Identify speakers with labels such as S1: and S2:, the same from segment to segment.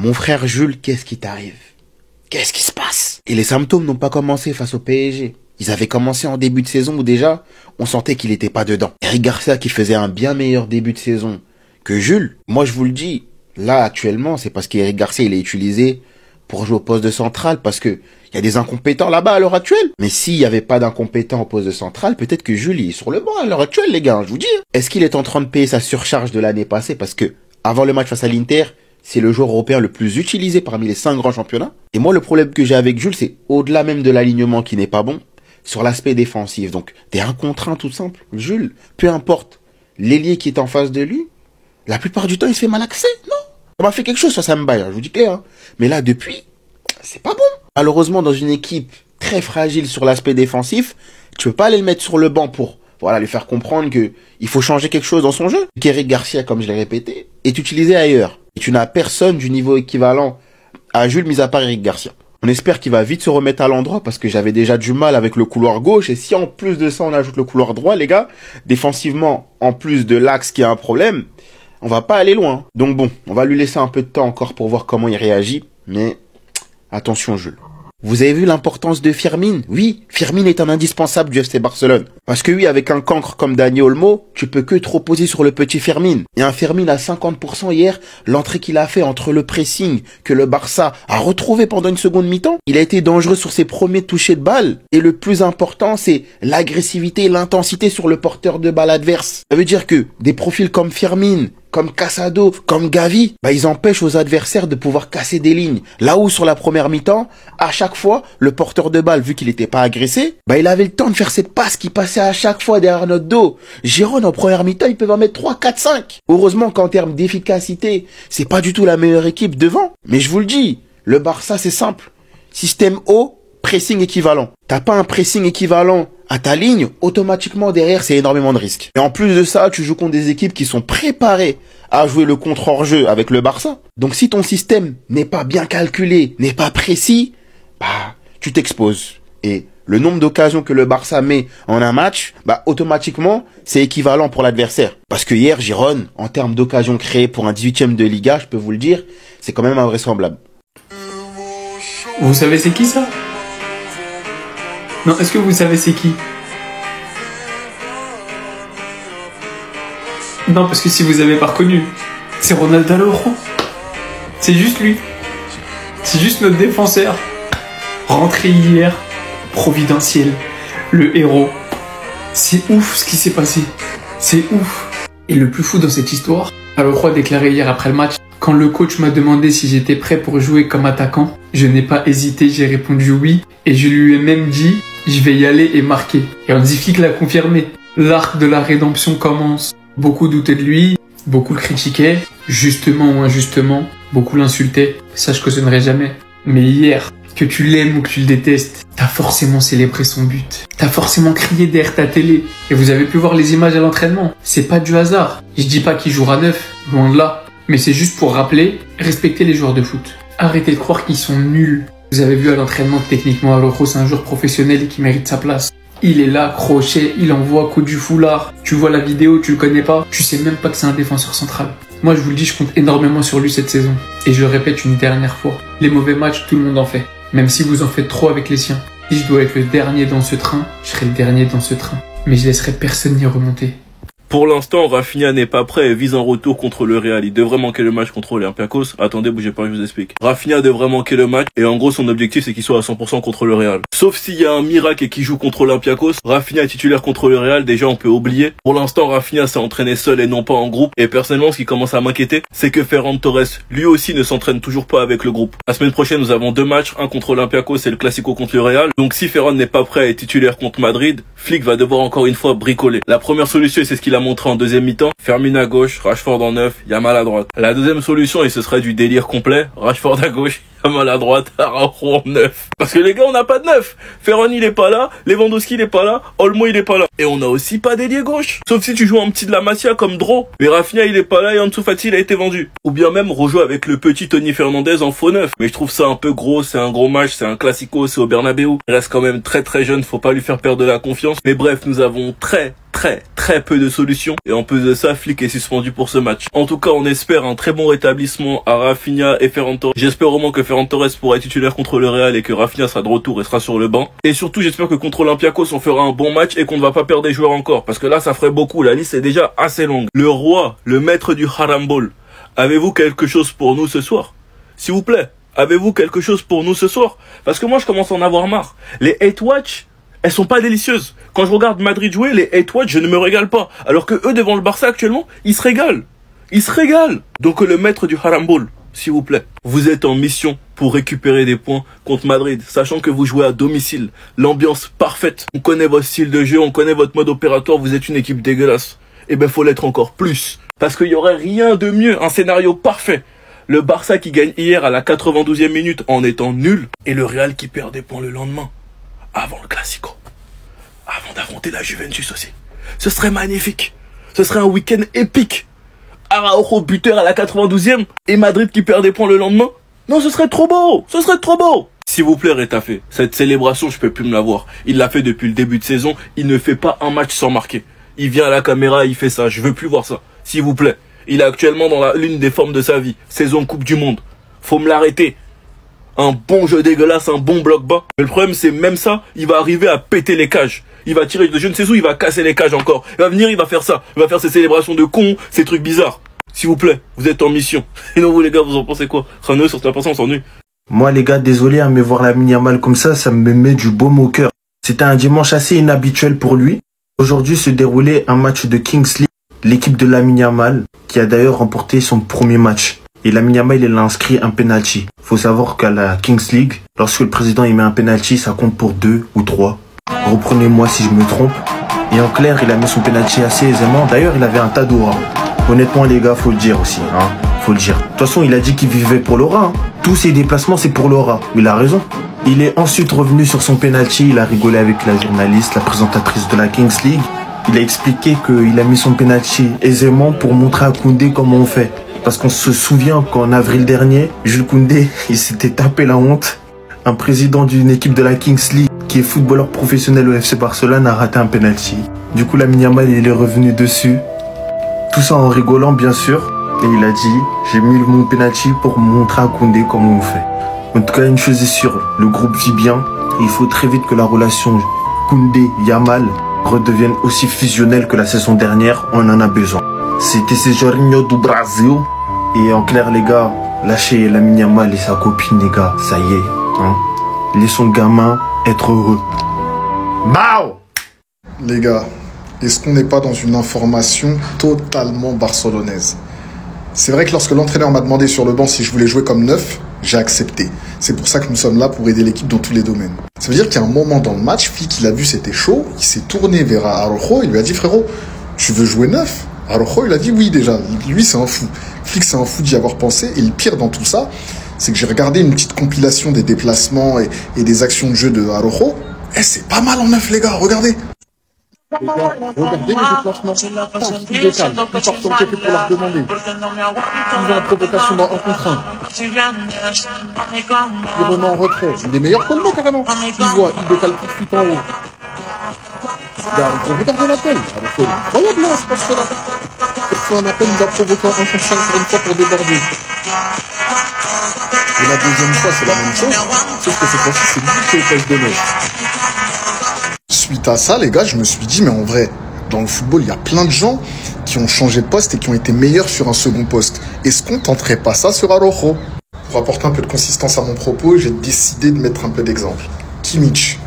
S1: Mon frère Jules, qu'est-ce qui t'arrive? Qu'est-ce qui se passe? Et les symptômes n'ont pas commencé face au PSG. Ils avaient commencé en début de saison où déjà, on sentait qu'il n'était pas dedans. Eric Garcia qui faisait un bien meilleur début de saison que Jules. Moi, je vous le dis, là, actuellement, c'est parce qu'Eric Garcia, il est utilisé pour jouer au poste de central parce que il y a des incompétents là-bas à l'heure actuelle. Mais s'il n'y avait pas d'incompétents au poste de central, peut-être que Jules, il est sur le banc à l'heure actuelle, les gars, je vous dis. Est-ce qu'il est en train de payer sa surcharge de l'année passée parce que, avant le match face à l'Inter, c'est le joueur européen le plus utilisé parmi les 5 grands championnats. Et moi, le problème que j'ai avec Jules, c'est au-delà même de l'alignement qui n'est pas bon, sur l'aspect défensif. Donc, t'es un contre un tout simple. Jules, peu importe l'ailier qui est en face de lui, la plupart du temps, il se fait malaxer. Non, on m'a fait quelque chose face à Mbaye, je vous dis clair. Hein. Mais là, depuis, c'est pas bon. Malheureusement, dans une équipe très fragile sur l'aspect défensif, tu peux pas aller le mettre sur le banc pour lui faire comprendre que il faut changer quelque chose dans son jeu. Eric Garcia, comme je l'ai répété, est utilisé ailleurs. Et tu n'as personne du niveau équivalent à Jules, mis à part Eric Garcia. On espère qu'il va vite se remettre à l'endroit parce que j'avais déjà du mal avec le couloir gauche. Et si en plus de ça, on ajoute le couloir droit, les gars, défensivement, en plus de l'axe qui a un problème, on va pas aller loin. Donc bon, on va lui laisser un peu de temps encore pour voir comment il réagit. Mais attention, Jules. Vous avez vu l'importance de Firmin? Oui, Firmin est un indispensable du FC Barcelone. Parce que oui, avec un cancre comme Dani Olmo, tu peux que te reposer sur le petit Firmin. Et un Firmin à 50% hier, l'entrée qu'il a fait entre le pressing que le Barça a retrouvé pendant une seconde mi-temps, il a été dangereux sur ses premiers touchés de balle. Et le plus important, c'est l'agressivité et l'intensité sur le porteur de balle adverse. Ça veut dire que des profils comme Firmin, comme Casado, comme Gavi, ils empêchent aux adversaires de pouvoir casser des lignes. Là où sur la première mi-temps, à chaque fois, le porteur de balle, vu qu'il n'était pas agressé, il avait le temps de faire cette passe qui passait à chaque fois derrière notre dos. Girone, en première mi-temps, ils peuvent en mettre 3, 4, 5. Heureusement qu'en termes d'efficacité, c'est pas du tout la meilleure équipe devant. Mais je vous le dis, le Barça, c'est simple. Système haut, pressing équivalent. T'as pas un pressing équivalent à ta ligne, automatiquement derrière, c'est énormément de risques. Et en plus de ça, tu joues contre des équipes qui sont préparées à jouer le contre hors-jeu avec le Barça. Donc si ton système n'est pas bien calculé, n'est pas précis, tu t'exposes. Et le nombre d'occasions que le Barça met en un match, automatiquement, c'est équivalent pour l'adversaire. Parce que hier, Girone, en termes d'occasions créées pour un 18e de Liga, je peux vous le dire, c'est quand même invraisemblable.
S2: Vous savez c'est qui ça? Non, est-ce que vous savez c'est qui? Non, parce que si vous avez pas reconnu, c'est Ronaldo Araujo. C'est juste lui. C'est juste notre défenseur. Rentré hier, providentiel, le héros. C'est ouf ce qui s'est passé. C'est ouf. Et le plus fou dans cette histoire, Araujo a déclaré hier après le match: quand le coach m'a demandé si j'étais prêt pour jouer comme attaquant, je n'ai pas hésité, j'ai répondu oui. Et je lui ai même dit, je vais y aller et marquer. Et Hansi Flick l'a confirmé. L'arc de la rédemption commence. Beaucoup doutaient de lui, beaucoup le critiquaient, justement ou injustement, beaucoup l'insultaient. Ça, je cautionnerai jamais. Mais hier, que tu l'aimes ou que tu le détestes, t'as forcément célébré son but. T'as forcément crié derrière ta télé. Et vous avez pu voir les images à l'entraînement. C'est pas du hasard. Je dis pas qu'il jouera neuf, loin de là. Mais c'est juste pour rappeler, respecter les joueurs de foot. Arrêtez de croire qu'ils sont nuls. Vous avez vu à l'entraînement que techniquement Araujo c'est un joueur professionnel et qui mérite sa place. Il est là, crochet, il envoie coup du foulard. Tu vois la vidéo, tu le connais pas, tu sais même pas que c'est un défenseur central. Moi je vous le dis, je compte énormément sur lui cette saison. Et je le répète une dernière fois, les mauvais matchs, tout le monde en fait. Même si vous en faites trop avec les siens. Si je dois être le dernier dans ce train, je serai le dernier dans ce train. Mais je laisserai personne n'y remonter.
S3: Pour l'instant, Rafinha n'est pas prêt et vise un retour contre le Real. Il devrait manquer le match contre Olympiakos. Attendez, bougez pas, je vous explique. Rafinha devrait manquer le match et en gros, son objectif, c'est qu'il soit à 100% contre le Real. Sauf s'il y a un miracle et qu'il joue contre Olympiakos. Rafinha est titulaire contre le Real. Déjà, on peut oublier. Pour l'instant, Rafinha s'est entraîné seul et non pas en groupe. Et personnellement, ce qui commence à m'inquiéter, c'est que Ferran Torres, lui aussi, ne s'entraîne toujours pas avec le groupe. La semaine prochaine, nous avons 2 matchs. Un contre Olympiakos et le Classico contre le Real. Donc, si Ferran n'est pas prêt à être titulaire contre Madrid, Flick va devoir encore une fois bricoler. La première solution, et c'est ce qu'il a montré en deuxième mi-temps, Firmin à gauche, Rashford en 9, Yamal à droite. La deuxième solution, et ce serait du délire complet, Rashford à gauche, Yamal à droite, Araujo en 9. Parce que les gars, on n'a pas de 9. Ferran, il est pas là, Lewandowski, il est pas là, Olmo, il est pas là. Et on a aussi pas d'ailier gauche. Sauf si tu joues un petit de la Masia comme Dro. Mais Rafinha, il est pas là et Ansu Fati, il a été vendu. Ou bien même rejouer avec le petit Tony Fernandez en faux 9. Mais je trouve ça un peu gros, c'est un gros match, c'est un classico, c'est au Bernabeu. Il reste quand même très jeune, faut pas lui faire perdre de la confiance. Mais bref, nous avons très très peu de solutions. Et en plus de ça, Flick est suspendu pour ce match. En tout cas, on espère un très bon rétablissement à Rafinha et Ferran Torres. J'espère au moins que Ferran Torres pourra être titulaire contre le Real et que Rafinha sera de retour et sera sur le banc. Et surtout, j'espère que contre Olympiakos, on fera un bon match et qu'on ne va pas perdre des joueurs encore. Parce que là, ça ferait beaucoup. La liste est déjà assez longue. Le roi, le maître du Harambol. Avez-vous quelque chose pour nous ce soir? S'il vous plaît, avez-vous quelque chose pour nous ce soir? Parce que moi, je commence à en avoir marre. Les hate watch, elles sont pas délicieuses. Quand je regarde Madrid jouer, les hate watch, je ne me régale pas. Alors que eux, devant le Barça actuellement, ils se régalent. Ils se régalent. Donc le maître du Harambol, s'il vous plaît, vous êtes en mission pour récupérer des points contre Madrid, sachant que vous jouez à domicile. L'ambiance parfaite. On connaît votre style de jeu, on connaît votre mode opératoire, vous êtes une équipe dégueulasse. Eh ben, faut l'être encore plus. Parce qu'il y aurait rien de mieux, un scénario parfait. Le Barça qui gagne hier à la 92e minute en étant nul, et le Real qui perd des points le lendemain, avant le Classico. Avant d'affronter la Juventus aussi. Ce serait magnifique. Ce serait un week-end épique. Araujo buteur à la 92e, et Madrid qui perd des points le lendemain. Non, ce serait trop beau. Ce serait trop beau. S'il vous plaît, Rétafé, cette célébration, je peux plus me la voir. Il l'a fait depuis le début de saison, il ne fait pas un match sans marquer. Il vient à la caméra, il fait ça. Je veux plus voir ça. S'il vous plaît. Il est actuellement dans l'une des formes de sa vie. Saison Coupe du Monde. Faut me l'arrêter. Un bon jeu dégueulasse, un bon bloc bas. Mais le problème, c'est même ça, il va arriver à péter les cages. Il va tirer de je ne sais où, il va casser les cages encore. Il va venir, il va faire ça. Il va faire ses célébrations de cons, ces trucs bizarres. S'il vous plaît, vous êtes en mission. Et non, vous les gars, vous en pensez quoi? Rano, sur ta personne, on s'ennuie.
S4: Moi, les gars, désolé, mais voir Lamine Yamal comme ça me met du baume au cœur. C'était un dimanche assez inhabituel pour lui. Aujourd'hui se déroulait un match de Kings League, l'équipe de Lamine Yamal, qui a d'ailleurs remporté son premier match. Et Lamine Yamal, il a inscrit un penalty. Faut savoir qu'à la Kings League, lorsque le président il met un penalty, ça compte pour 2 ou 3. Reprenez-moi si je me trompe. Et en clair, il a mis son penalty assez aisément. D'ailleurs, il avait un tas d'aura. Honnêtement, les gars, faut le dire aussi, hein. Faut le dire. De toute façon, il a dit qu'il vivait pour l'aura, hein. Tous ses déplacements, c'est pour l'aura. Il a raison. Il est ensuite revenu sur son penalty. Il a rigolé avec la journaliste, la présentatrice de la Kings League. Il a expliqué qu'il a mis son penalty aisément pour montrer à Koundé comment on fait. Parce qu'on se souvient qu'en avril dernier, Jules Koundé, il s'était tapé la honte. Un président d'une équipe de la Kings League, qui est footballeur professionnel au FC Barcelone, a raté un penalty. Du coup, Lamine Yamal, il est revenu dessus. Tout ça en rigolant, bien sûr. Et il a dit, j'ai mis mon penalty pour montrer à Koundé comment on fait. En tout cas, une chose est sûre, le groupe vit bien. Et il faut très vite que la relation Koundé-Yamal redevienne aussi fusionnelle que la saison dernière. On en a besoin. C'était Jorginho du Brasil. Et en clair, les gars, lâchez Lamine Yamal et sa copine, les gars. Ça y est. Hein. Laissons le gamin être heureux. Bao!
S5: Les gars, est-ce qu'on n'est pas dans une information totalement barcelonaise? C'est vrai que lorsque l'entraîneur m'a demandé sur le banc si je voulais jouer comme neuf, j'ai accepté. C'est pour ça que nous sommes là pour aider l'équipe dans tous les domaines. Ça veut dire qu'il y a un moment dans le match, Flick, il a vu c'était chaud, il s'est tourné vers Araujo, il lui a dit frérot, tu veux jouer neuf? Araujo, il a dit oui déjà. Lui, c'est un fou. Flick, c'est un fou d'y avoir pensé. Et le pire dans tout ça, c'est que j'ai regardé une petite compilation des déplacements et des actions de jeu de Araujo. Eh, c'est pas mal en neuf, les gars, regardez. Les gars, regardez les déplacements. Ils décalent, ils partent sur le côté pour leur demander. Ils ont en provocation dans un contre un. Il remet en retrait. Il est meilleur que le mot, carrément. Il voit, il décale tout de suite en haut. Regardez l'appel. Incroyable là, ce poste-là. Pour un appel, il va provoquer un contre 5 pour une fois pour déborder. Et la deuxième fois, c'est la même chose. Sauf que cette fois-ci, c'est lui qui est au poste de neuf. Suite à ça, les gars, je me suis dit, mais en vrai, dans le football, il y a plein de gens qui ont changé de poste et qui ont été meilleurs sur un second poste. Est-ce qu'on tenterait pas ça sur Araujo? Pour apporter un peu de consistance à mon propos, j'ai décidé de mettre un peu d'exemple. Kimmich,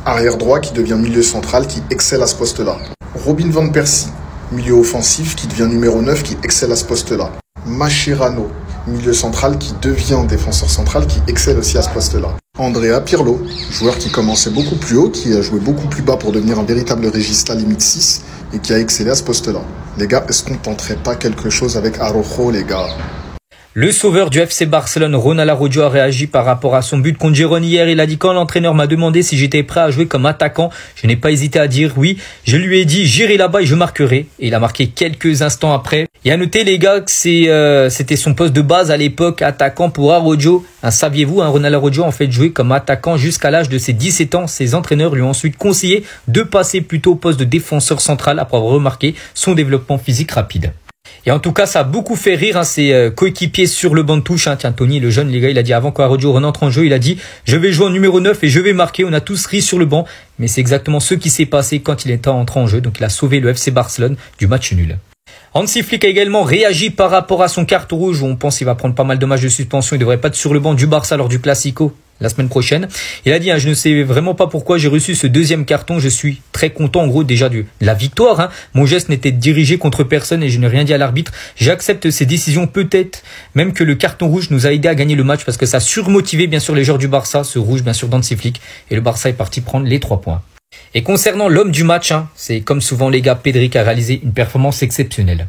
S5: arrière droit qui devient milieu central, qui excelle à ce poste-là. Robin van Persie, milieu offensif qui devient numéro 9, qui excelle à ce poste-là. Mascherano, milieu central qui devient défenseur central, qui excelle aussi à ce poste-là. Andrea Pirlo, joueur qui commençait beaucoup plus haut, qui a joué beaucoup plus bas pour devenir un véritable régista limite 6 et qui a excellé à ce poste-là. Les gars, est-ce qu'on tenterait pas quelque chose avec Araujo, les gars?
S6: Le sauveur du FC Barcelone, Ronald Araujo, a réagi par rapport à son but contre Girona hier. Il a dit: quand l'entraîneur m'a demandé si j'étais prêt à jouer comme attaquant, je n'ai pas hésité à dire oui. Je lui ai dit: j'irai là-bas et je marquerai. Et il a marqué quelques instants après. Et à noter, les gars, que c'était son poste de base à l'époque, attaquant pour Araujo. Saviez-vous, Ronald Araujo a en fait joué comme attaquant jusqu'à l'âge de ses 17 ans. Ses entraîneurs lui ont ensuite conseillé de passer plutôt au poste de défenseur central après avoir remarqué son développement physique rapide. Et en tout cas, ça a beaucoup fait rire ses coéquipiers sur le banc de touche. Tiens, Tony, le jeune, les gars, il a dit avant qu'Araujo rentre en jeu, il a dit: je vais jouer en numéro 9 et je vais marquer. On a tous ri sur le banc. Mais c'est exactement ce qui s'est passé quand il est entré en jeu. Donc il a sauvé le FC Barcelone du match nul. Hansi Flick a également réagi par rapport à son carton rouge. On pense qu'il va prendre pas mal de matchs de suspension. Il devrait pas être sur le banc du Barça lors du Classico la semaine prochaine. Il a dit: je ne sais vraiment pas pourquoi j'ai reçu ce deuxième carton. Je suis très content, en gros, déjà de la victoire. Mon geste n'était dirigé contre personne et je n'ai rien dit à l'arbitre. J'accepte ces décisions, peut-être même que le carton rouge nous a aidé à gagner le match parce que ça a surmotivé bien sûr les joueurs du Barça. Ce rouge bien sûr d'Hansi Flick, et le Barça est parti prendre les 3 points. Et concernant l'homme du match, c'est comme souvent les gars, Pedri qui a réalisé une performance exceptionnelle.